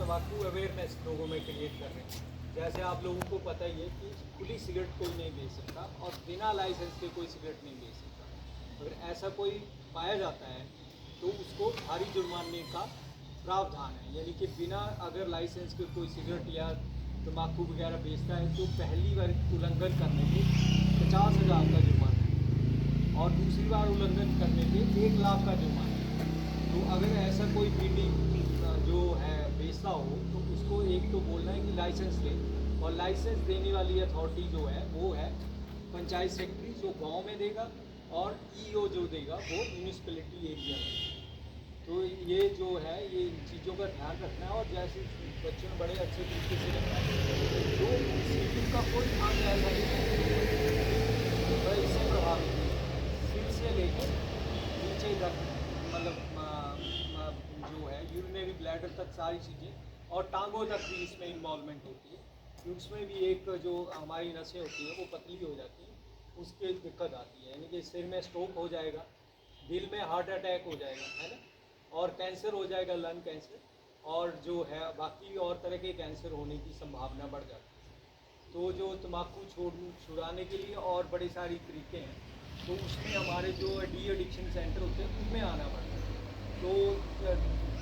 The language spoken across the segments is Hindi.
तम्बाकू अवेयरनेस लोगों में क्रिएट कर रहे हैं। जैसे आप लोगों को पता ही है कि खुली सिगरेट कोई नहीं बेच सकता और बिना लाइसेंस के कोई सिगरेट नहीं बेच सकता। अगर ऐसा कोई पाया जाता है तो उसको भारी जुर्माने का प्रावधान है, यानी कि बिना अगर लाइसेंस के कोई सिगरेट या तम्बाकू वगैरह बेचता है तो पहली बार उल्लंघन करने पे 50,000 का जुर्माना है और दूसरी बार उल्लंघन करने पे 1 लाख का जुर्माना है। तो अगर ऐसा कोई बीड़ी जो है बेचता हो तो उसको एक तो बोलना है कि लाइसेंस ले, और लाइसेंस देने वाली अथॉरिटी जो है वो है पंचायत सेक्रेटरी, जो गांव में देगा, और ईओ जो देगा वो म्यूनिसिपैलिटी एरिया में। तो ये जो है ये इन चीज़ों का ध्यान रखना है और जैसे बच्चों ने बड़े अच्छे तरीके से रखना है। जो सिविल का कोई अंग ऐसा नहीं है तो इससे प्रभावित है, सिर से लेकर नीचे तक, मतलब जो है यूरिनरी ब्लैडर तक सारी चीज़ें, और टांगों तक भी इसमें इन्वॉल्वमेंट होती है। उसमें भी एक जो हमारी नसें होती हैं वो पतली हो जाती हैं, उसकी दिक्कत आती है, यानी कि सिर में स्ट्रोक हो जाएगा, दिल में हार्ट अटैक हो जाएगा, है ना, और कैंसर हो जाएगा, लंग कैंसर, और जो है बाकी और तरह के कैंसर होने की संभावना बढ़ जाती है। तो जो तम्बाकू छुड़ाने के लिए और बड़े सारी तरीके हैं, तो उसमें हमारे जो डी एडिक्शन सेंटर होते हैं उनमें आना पड़ता है। तो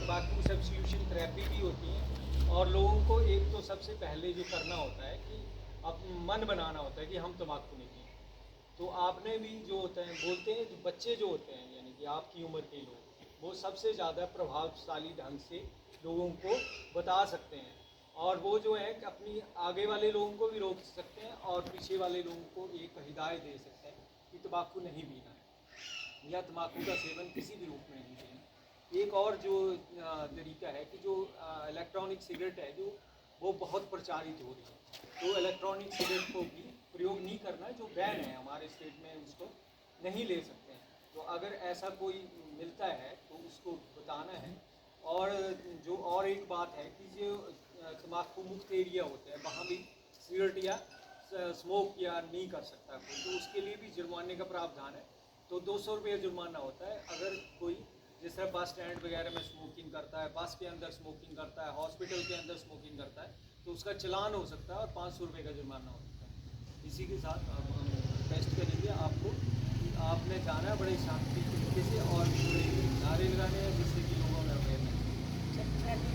तम्बाकू सब्स्टिट्यूशन थेरेपी भी होती है, और लोगों को एक तो सबसे पहले जो करना होता है कि अब मन बनाना होता है कि हम तम्बाकू नहीं पिएंगे। तो आपने भी जो होता है बोलते हैं, जो बच्चे जो होते हैं यानी कि आपकी उम्र के लोग, वो सबसे ज़्यादा प्रभावशाली ढंग से लोगों को बता सकते हैं, और वो जो है कि अपनी आगे वाले लोगों को भी रोक सकते हैं और पीछे वाले लोगों को एक हिदायत दे सकते हैं कि तम्बाकू नहीं पीना है या तम्बाकू का सेवन किसी भी रूप में नहीं करना। एक और जो तरीका है कि जो इलेक्ट्रॉनिक सिगरेट है जो वो बहुत प्रचारित हो रही है, तो इलेक्ट्रॉनिक सिगरेट को भी प्रयोग नहीं करना है, जो बैन है हमारे स्टेट में उसको नहीं ले सकते हैं। तो अगर ऐसा कोई मिलता है तो उसको बताना है। और जो और एक बात है कि जो तम्बाकू मुक्त एरिया होते हैं वहाँ भी सिगरेट या स्मोक या नहीं कर सकता कोई, तो उसके लिए भी जुर्माने का प्रावधान है। तो 200 रुपये जुर्माना होता है अगर कोई जिस तरह बस स्टैंड वगैरह में स्मोकिंग करता है, बस के अंदर स्मोकिंग करता है, हॉस्पिटल के अंदर स्मोकिंग करता है, तो उसका चलान हो सकता है और 500 रुपये का जुर्माना हो सकता है। इसी के साथ अब हम रिक्वेस्ट करेंगे आपको कि आपने जाना है बड़े शांति तरीके से और नारे लगाने हैं जिससे कि लोगों में अवेयरनेस